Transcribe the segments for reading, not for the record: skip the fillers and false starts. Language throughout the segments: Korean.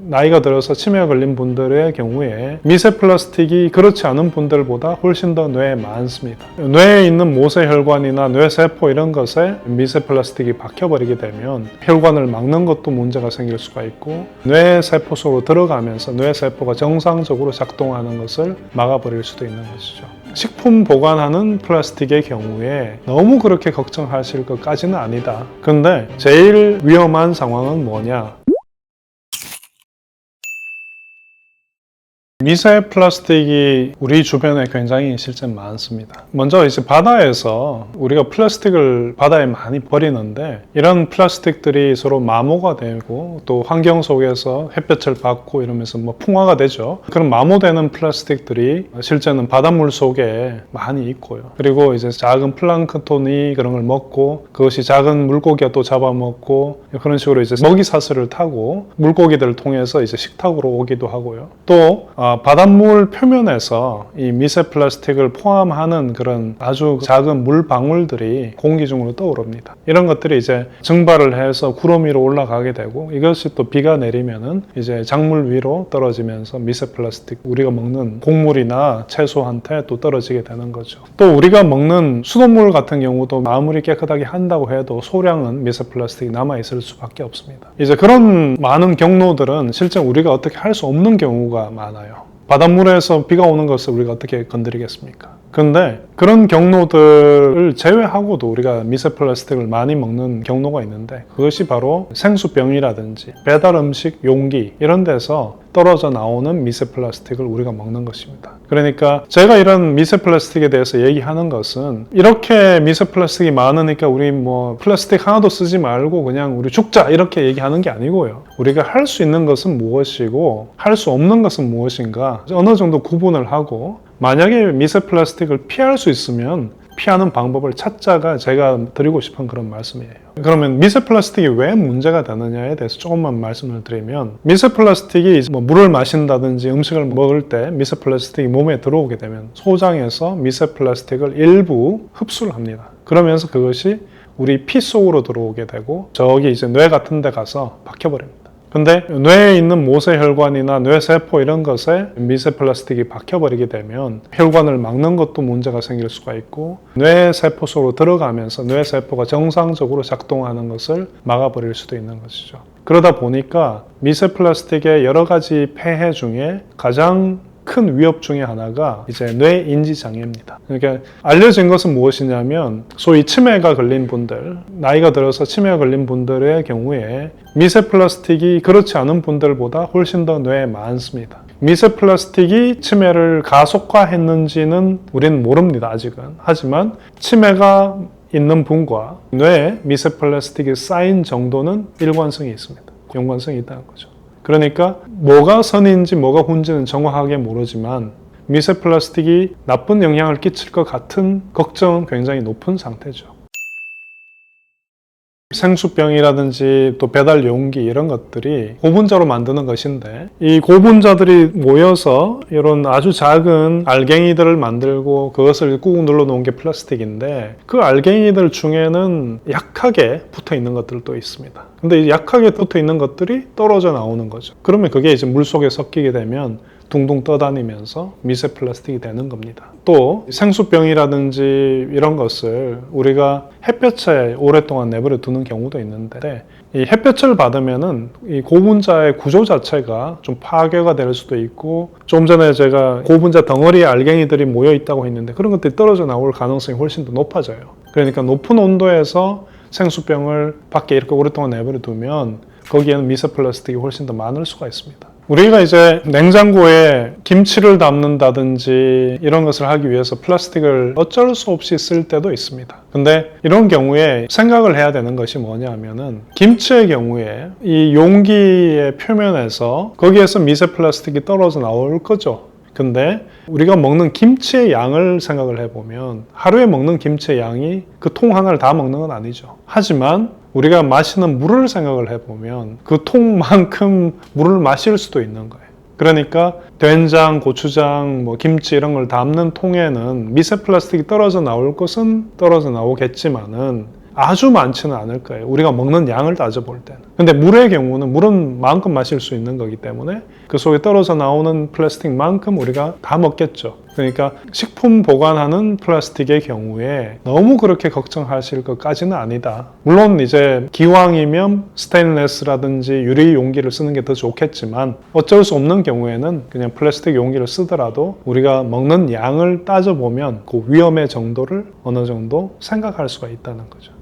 나이가 들어서 치매에 걸린 분들의 경우에 미세 플라스틱이 그렇지 않은 분들보다 훨씬 더 뇌에 많습니다. 뇌에 있는 모세혈관이나 뇌세포 이런 것에 미세 플라스틱이 박혀버리게 되면 혈관을 막는 것도 문제가 생길 수가 있고 뇌세포 속으로 들어가면서 뇌세포가 정상적으로 작동하는 것을 막아버릴 수도 있는 것이죠. 식품 보관하는 플라스틱의 경우에 너무 그렇게 걱정하실 것까지는 아니다. 근데 제일 위험한 상황은 뭐냐? 미세 플라스틱이 우리 주변에 굉장히 실제 많습니다. 먼저 이제 바다에서 우리가 플라스틱을 바다에 많이 버리는데 이런 플라스틱들이 서로 마모가 되고 또 환경 속에서 햇볕을 받고 이러면서 풍화가 되죠. 그런 마모되는 플라스틱들이 실제는 바닷물 속에 많이 있고요. 그리고 이제 작은 플랑크톤이 그런 걸 먹고 그것이 작은 물고기가 또 잡아먹고 그런 식으로 이제 먹이 사슬을 타고 물고기들을 통해서 이제 식탁으로 오기도 하고요. 또 바닷물 표면에서 이 미세 플라스틱을 포함하는 그런 아주 작은 물 방울들이 공기 중으로 떠오릅니다. 이런 것들이 이제 증발을 해서 구름 위로 올라가게 되고 이것이 또 비가 내리면은 이제 작물 위로 떨어지면서 미세 플라스틱 우리가 먹는 곡물이나 채소한테 또 떨어지게 되는 거죠. 또 우리가 먹는 수돗물 같은 경우도 아무리 깨끗하게 한다고 해도 소량은 미세 플라스틱이 남아 있을 수밖에 없습니다. 이제 그런 많은 경로들은 실제 우리가 어떻게 할 수 없는 경우가 많아요. 바닷물에서 비가 오는 것을 우리가 어떻게 건드리겠습니까? 그런데 그런 경로들을 제외하고도 우리가 미세 플라스틱을 많이 먹는 경로가 있는데 그것이 바로 생수병이라든지 배달 음식 용기 이런 데서 떨어져 나오는 미세 플라스틱을 우리가 먹는 것입니다. 그러니까 제가 이런 미세 플라스틱에 대해서 얘기하는 것은 이렇게 미세 플라스틱이 많으니까 우리 플라스틱 하나도 쓰지 말고 그냥 우리 죽자 이렇게 얘기하는 게 아니고요. 우리가 할 수 있는 것은 무엇이고 할 수 없는 것은 무엇인가 어느 정도 구분을 하고 만약에 미세 플라스틱을 피할 수 있으면 피하는 방법을 찾자가 제가 드리고 싶은 그런 말씀이에요. 그러면 미세 플라스틱이 왜 문제가 되느냐에 대해서 조금만 말씀을 드리면 미세 플라스틱이 물을 마신다든지 음식을 먹을 때 미세 플라스틱이 몸에 들어오게 되면 소장에서 미세 플라스틱을 일부 흡수를 합니다. 그러면서 그것이 우리 피 속으로 들어오게 되고 저기 이제 뇌 같은 데 가서 박혀버립니다. 근데 뇌에 있는 모세혈관이나 뇌세포 이런 것에 미세 플라스틱이 박혀버리게 되면 혈관을 막는 것도 문제가 생길 수가 있고 뇌세포 속으로 들어가면서 뇌세포가 정상적으로 작동하는 것을 막아버릴 수도 있는 것이죠. 그러다 보니까 미세 플라스틱의 여러 가지 폐해 중에 가장 큰 위협 중에 하나가 이제 뇌 인지 장애입니다. 그러니까 알려진 것은 무엇이냐면 소위 치매가 걸린 분들, 나이가 들어서 치매가 걸린 분들의 경우에 미세 플라스틱이 그렇지 않은 분들보다 훨씬 더 뇌에 많습니다. 미세 플라스틱이 치매를 가속화했는지는 우리는 모릅니다, 아직은. 하지만 치매가 있는 분과 뇌에 미세 플라스틱이 쌓인 정도는 일관성이 있습니다. 연관성이 있다는 거죠. 그러니까 뭐가 선인지 뭐가 훈지는 정확하게 모르지만 미세 플라스틱이 나쁜 영향을 끼칠 것 같은 걱정은 굉장히 높은 상태죠. 생수병이라든지 또 배달 용기 이런 것들이 고분자로 만드는 것인데 이 고분자들이 모여서 이런 아주 작은 알갱이들을 만들고 그것을 꾹 눌러 놓은 게 플라스틱인데 그 알갱이들 중에는 약하게 붙어 있는 것들도 있습니다. 근데 이 약하게 붙어 있는 것들이 떨어져 나오는 거죠. 그러면 그게 이제 물속에 섞이게 되면 둥둥 떠다니면서 미세 플라스틱이 되는 겁니다. 또 생수병이라든지 이런 것을 우리가 햇볕에 오랫동안 내버려 두는 경우도 있는데 이 햇볕을 받으면은 이 고분자의 구조 자체가 좀 파괴가 될 수도 있고 좀 전에 제가 고분자 덩어리에 알갱이들이 모여 있다고 했는데 그런 것들이 떨어져 나올 가능성이 훨씬 더 높아져요. 그러니까 높은 온도에서 생수병을 밖에 이렇게 오랫동안 내버려 두면 거기에는 미세 플라스틱이 훨씬 더 많을 수가 있습니다. 우리가 이제 냉장고에 김치를 담는다든지 이런 것을 하기 위해서 플라스틱을 어쩔 수 없이 쓸 때도 있습니다. 근데 이런 경우에 생각을 해야 되는 것이 뭐냐면은 김치의 경우에 이 용기의 표면에서 거기에서 미세 플라스틱이 떨어져 나올 거죠. 근데 우리가 먹는 김치의 양을 생각을 해보면 하루에 먹는 김치의 양이 그 통 하나를 다 먹는 건 아니죠. 하지만 우리가 마시는 물을 생각을 해보면 그 통만큼 물을 마실 수도 있는 거예요. 그러니까 된장, 고추장, 김치 이런 걸 담는 통에는 미세 플라스틱이 떨어져 나올 것은 떨어져 나오겠지만은 아주 많지는 않을 거예요. 우리가 먹는 양을 따져볼 때는. 근데 물의 경우는 물은 마음껏 마실 수 있는 거기 때문에 그 속에 떨어져 나오는 플라스틱만큼 우리가 다 먹겠죠. 그러니까 식품 보관하는 플라스틱의 경우에 너무 그렇게 걱정하실 것까지는 아니다. 물론 이제 기왕이면 스테인레스라든지 유리 용기를 쓰는 게 더 좋겠지만 어쩔 수 없는 경우에는 그냥 플라스틱 용기를 쓰더라도 우리가 먹는 양을 따져보면 그 위험의 정도를 어느 정도 생각할 수가 있다는 거죠.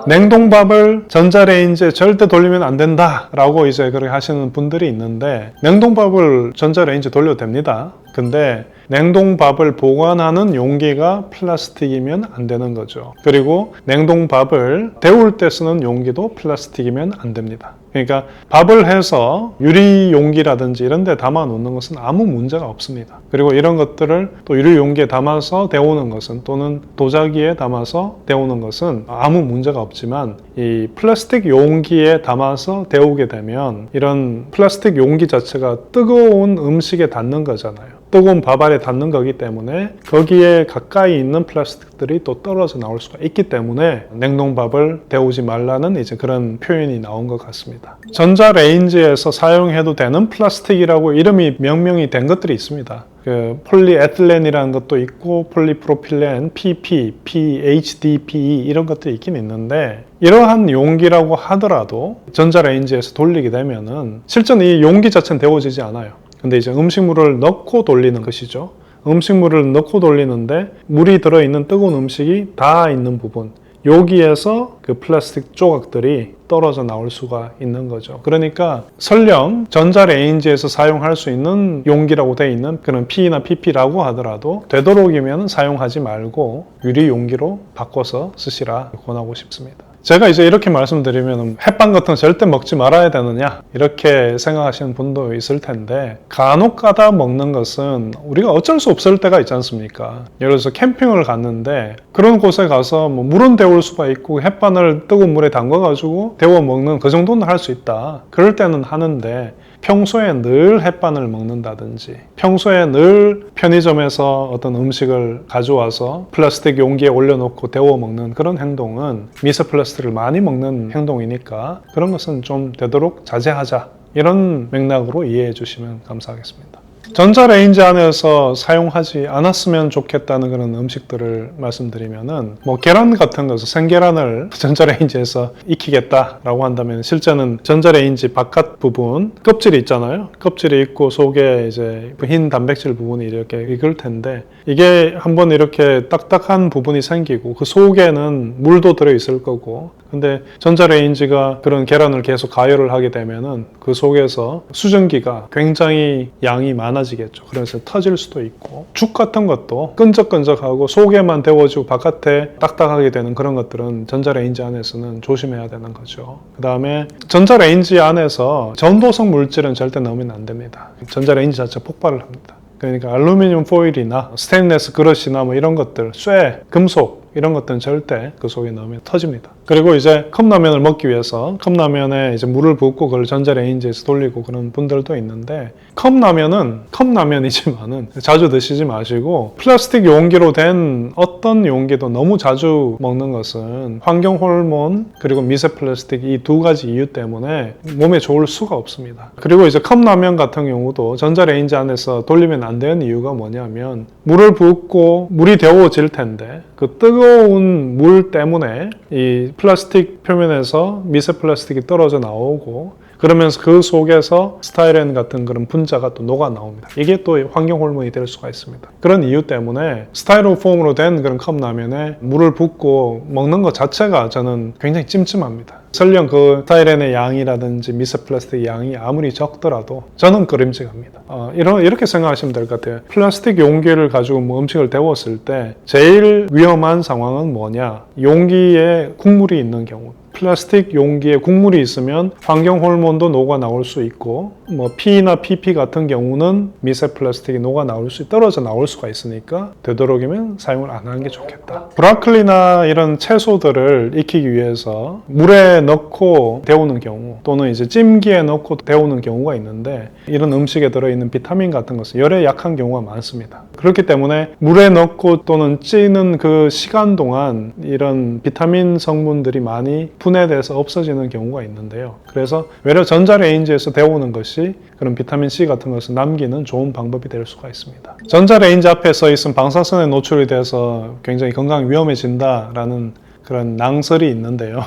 냉동밥을 전자레인지에 절대 돌리면 안 된다 라고 이제 그렇게 하시는 분들이 있는데, 냉동밥을 전자레인지에 돌려도 됩니다. 근데 냉동밥을 보관하는 용기가 플라스틱이면 안 되는 거죠. 그리고 냉동밥을 데울 때 쓰는 용기도 플라스틱이면 안 됩니다. 그러니까 밥을 해서 유리 용기라든지 이런 데 담아 놓는 것은 아무 문제가 없습니다. 그리고 이런 것들을 또 유리 용기에 담아서 데우는 것은, 또는 도자기에 담아서 데우는 것은 아무 문제가 없지만, 이 플라스틱 용기에 담아서 데우게 되면 이런 플라스틱 용기 자체가 뜨거운 음식에 닿는 거잖아요. 뜨거운 밥 아래 닿는 거기 때문에 거기에 가까이 있는 플라스틱들이 또 떨어져 나올 수가 있기 때문에 냉동밥을 데우지 말라는 이제 그런 표현이 나온 것 같습니다. 전자레인지에서 사용해도 되는 플라스틱이라고 이름이 명명이 된 것들이 있습니다. 그 폴리에틸렌이라는 것도 있고 폴리프로필렌, PP, PHDPE 이런 것들이 있긴 있는데, 이러한 용기라고 하더라도 전자레인지에서 돌리게 되면은 실제는 이 용기 자체는 데워지지 않아요. 근데 이제 음식물을 넣고 돌리는 것이죠. 음식물을 넣고 돌리는데 물이 들어있는 뜨거운 음식이 닿아 있는 부분, 여기에서 그 플라스틱 조각들이 떨어져 나올 수가 있는 거죠. 그러니까 설령 전자레인지에서 사용할 수 있는 용기라고 되어 있는 그런 P나 PP라고 하더라도 되도록이면 사용하지 말고 유리 용기로 바꿔서 쓰시라 권하고 싶습니다. 제가 이제 이렇게 말씀드리면 햇반 같은 거 절대 먹지 말아야 되느냐 이렇게 생각하시는 분도 있을 텐데, 간혹 가다 먹는 것은 우리가 어쩔 수 없을 때가 있지 않습니까? 예를 들어서 캠핑을 갔는데 그런 곳에 가서 뭐 물은 데울 수가 있고 햇반을 뜨거운 물에 담가 가지고 데워 먹는 그 정도는 할 수 있다. 그럴 때는 하는데, 평소에 늘 햇반을 먹는다든지 평소에 늘 편의점에서 어떤 음식을 가져와서 플라스틱 용기에 올려놓고 데워 먹는 그런 행동은 미세 플라스틱을 많이 먹는 행동이니까 그런 것은 좀 되도록 자제하자, 이런 맥락으로 이해해 주시면 감사하겠습니다. 전자레인지 안에서 사용하지 않았으면 좋겠다는 그런 음식들을 말씀드리면은, 뭐 계란 같은 것을, 생계란을 전자레인지에서 익히겠다라고 한다면 실제는 전자레인지 바깥 부분 껍질이 있잖아요. 껍질이 있고 속에 이제 흰 단백질 부분이 이렇게 익을 텐데, 이게 한번 이렇게 딱딱한 부분이 생기고 그 속에는 물도 들어 있을 거고, 근데 전자레인지가 그런 계란을 계속 가열을 하게 되면은 그 속에서 수증기가 굉장히 양이 많아지겠죠. 그래서 터질 수도 있고, 죽 같은 것도 끈적끈적하고 속에만 데워지고 바깥에 딱딱하게 되는 그런 것들은 전자레인지 안에서는 조심해야 되는 거죠. 그 다음에 전자레인지 안에서 전도성 물질은 절대 넣으면 안 됩니다. 전자레인지 자체 폭발을 합니다. 그러니까 알루미늄 포일이나 스테인리스 그릇이나 뭐 이런 것들, 쇠, 금속 이런 것들은 절대 그 속에 넣으면 터집니다. 그리고 이제 컵라면을 먹기 위해서 컵라면에 이제 물을 붓고 그걸 전자레인지에서 돌리고 그런 분들도 있는데, 컵라면은 컵라면이지만은 자주 드시지 마시고, 플라스틱 용기로 된 어떤 용기도 너무 자주 먹는 것은 환경 호르몬 그리고 미세 플라스틱 이 두 가지 이유 때문에 몸에 좋을 수가 없습니다. 그리고 이제 컵라면 같은 경우도 전자레인지 안에서 돌리면 안 되는 이유가 뭐냐면, 물을 붓고 물이 데워질 텐데 그 뜨거운 물 때문에 이 플라스틱 표면에서 미세 플라스틱이 떨어져 나오고, 그러면서 그 속에서 스타이렌 같은 그런 분자가 또 녹아 나옵니다. 이게 또 환경 호르몬이 될 수가 있습니다. 그런 이유 때문에 스타이로폼으로 된 그런 컵라면에 물을 붓고 먹는 것 자체가 저는 굉장히 찜찜합니다. 설령 그 스타이렌의 양이라든지 미세 플라스틱 양이 아무리 적더라도 저는 끄림직합니다. 이렇게 생각하시면 될 것 같아요. 플라스틱 용기를 가지고 뭐 음식을 데웠을 때 제일 위험한 상황은 뭐냐? 용기에 국물이 있는 경우. 플라스틱 용기에 국물이 있으면 환경 호르몬도 녹아 나올 수 있고, 뭐 P나 PP 같은 경우는 미세 플라스틱이 녹아 떨어져 나올 수가 있으니까 되도록이면 사용을 안 하는 게 좋겠다. 브로콜리나 이런 채소들을 익히기 위해서 물에 넣고 데우는 경우, 또는 이제 찜기에 넣고 데우는 경우가 있는데, 이런 음식에 들어있는 비타민 같은 것은 열에 약한 경우가 많습니다. 그렇기 때문에 물에 넣고 또는 찌는 그 시간 동안 이런 비타민 성분들이 많이 분해돼서 없어지는 경우가 있는데요. 그래서 외려 전자레인지에서 데우는 것이 그런 비타민C 같은 것을 남기는 좋은 방법이 될 수가 있습니다. 전자레인지 앞에 써 있으면 방사선에 노출이 돼서 굉장히 건강이 위험해진다라는 그런 낭설이 있는데요.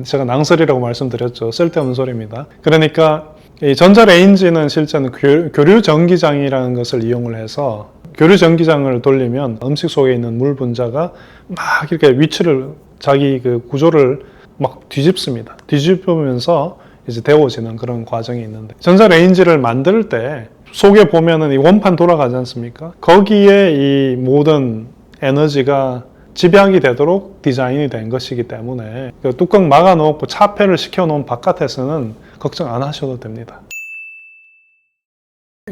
제가 낭설이라고 말씀드렸죠. 쓸데없는 소리입니다. 그러니까 이 전자레인지는 실제는 교류전기장이라는 것을 이용을 해서, 교류전기장을 돌리면 음식 속에 있는 물 분자가 막 이렇게 위치를, 자기 그 구조를 막 뒤집습니다. 뒤집으면서 이제 데워지는 그런 과정이 있는데, 전자레인지를 만들 때 속에 보면은 이 원판 돌아가지 않습니까? 거기에 이 모든 에너지가 집약이 되도록 디자인이 된 것이기 때문에 그 뚜껑 막아 놓고 차폐를 시켜 놓은 바깥에서는 걱정 안 하셔도 됩니다.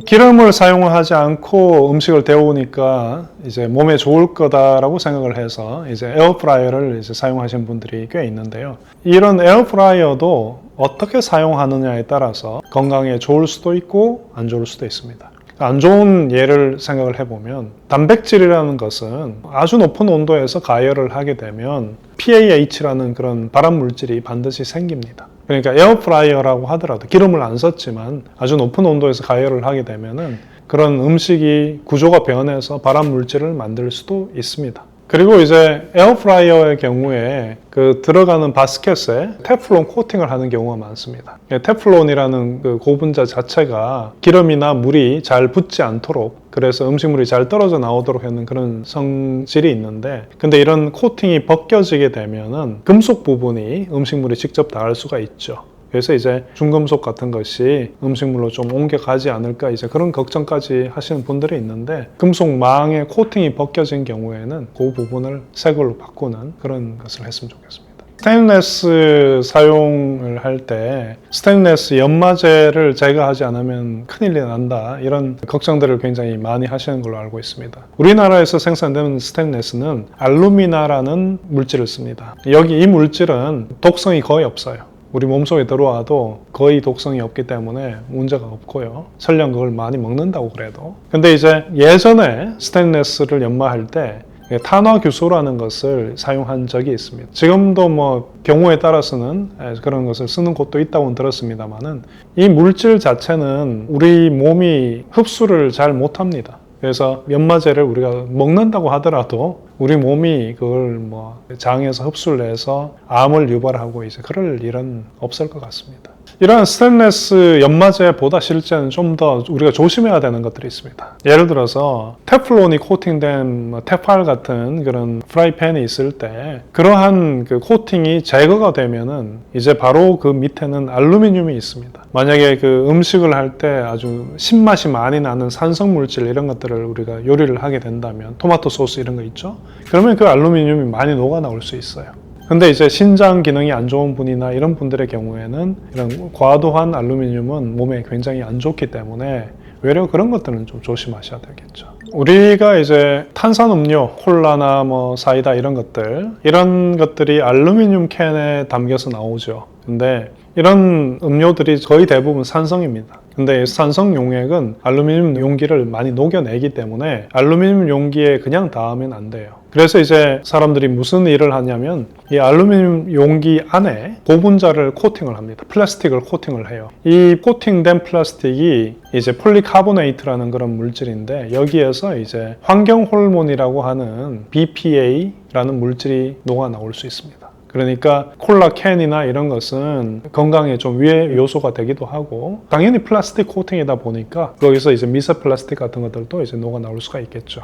기름을 사용하지 않고 음식을 데우니까 이제 몸에 좋을 거다라고 생각을 해서 이제 에어프라이어를 이제 사용하시는 분들이 꽤 있는데요. 이런 에어프라이어도 어떻게 사용하느냐에 따라서 건강에 좋을 수도 있고 안 좋을 수도 있습니다. 안 좋은 예를 생각을 해보면, 단백질이라는 것은 아주 높은 온도에서 가열을 하게 되면 PAH라는 그런 발암 물질이 반드시 생깁니다. 그러니까 에어프라이어라고 하더라도 기름을 안 썼지만 아주 높은 온도에서 가열을 하게 되면은 그런 음식이 구조가 변해서 발암 물질을 만들 수도 있습니다. 그리고 이제 에어프라이어의 경우에 그 들어가는 바스켓에 테플론 코팅을 하는 경우가 많습니다. 테플론이라는 그 고분자 자체가 기름이나 물이 잘 붙지 않도록, 그래서 음식물이 잘 떨어져 나오도록 하는 그런 성질이 있는데, 근데 이런 코팅이 벗겨지게 되면은 금속 부분이 음식물에 직접 닿을 수가 있죠. 그래서 이제 중금속 같은 것이 음식물로 좀 옮겨가지 않을까, 이제 그런 걱정까지 하시는 분들이 있는데, 금속망의 코팅이 벗겨진 경우에는 그 부분을 새 걸로 바꾸는 그런 것을 했으면 좋겠습니다. 스테인리스 사용을 할 때 스테인리스 연마제를 제거하지 않으면 큰일이 난다, 이런 걱정들을 굉장히 많이 하시는 걸로 알고 있습니다. 우리나라에서 생산되는 스테인리스는 알루미나라는 물질을 씁니다. 여기 이 물질은 독성이 거의 없어요. 우리 몸속에 들어와도 거의 독성이 없기 때문에 문제가 없고요. 설령 그걸 많이 먹는다고 그래도. 근데 이제 예전에 스테인리스를 연마할 때 탄화규소라는 것을 사용한 적이 있습니다. 지금도 뭐 경우에 따라서는 그런 것을 쓰는 곳도 있다고 들었습니다만은, 이 물질 자체는 우리 몸이 흡수를 잘 못합니다. 그래서 연마제를 우리가 먹는다고 하더라도 우리 몸이 그걸 뭐 장에서 흡수를 해서 암을 유발하고 이제 그럴 일은 없을 것 같습니다. 이런 스테인리스 연마제보다 실제는 좀 더 우리가 조심해야 되는 것들이 있습니다. 예를 들어서 테플론이 코팅된 테팔 같은 그런 프라이팬이 있을 때 그러한 그 코팅이 제거가 되면은 이제 바로 그 밑에는 알루미늄이 있습니다. 만약에 그 음식을 할 때 아주 신맛이 많이 나는 산성 물질 이런 것들을 우리가 요리를 하게 된다면, 토마토 소스 이런 거 있죠? 그러면 그 알루미늄이 많이 녹아 나올 수 있어요. 근데 이제 신장 기능이 안 좋은 분이나 이런 분들의 경우에는 이런 과도한 알루미늄은 몸에 굉장히 안 좋기 때문에 외려 그런 것들은 좀 조심하셔야 되겠죠. 우리가 이제 탄산음료, 콜라나 뭐 사이다 이런 것들이 알루미늄 캔에 담겨서 나오죠. 근데 이런 음료들이 거의 대부분 산성입니다. 근데 산성 용액은 알루미늄 용기를 많이 녹여내기 때문에 알루미늄 용기에 그냥 닿으면 안 돼요. 그래서 이제 사람들이 무슨 일을 하냐면 이 알루미늄 용기 안에 고분자를 코팅을 합니다. 플라스틱을 코팅을 해요. 이 코팅된 플라스틱이 이제 폴리카보네이트라는 그런 물질인데, 여기에서 이제 환경 호르몬이라고 하는 BPA라는 물질이 녹아 나올 수 있습니다. 그러니까 콜라 캔이나 이런 것은 건강에 좀 위해 요소가 되기도 하고, 당연히 플라스틱 코팅이다 보니까 거기서 이제 미세 플라스틱 같은 것들도 이제 녹아 나올 수가 있겠죠.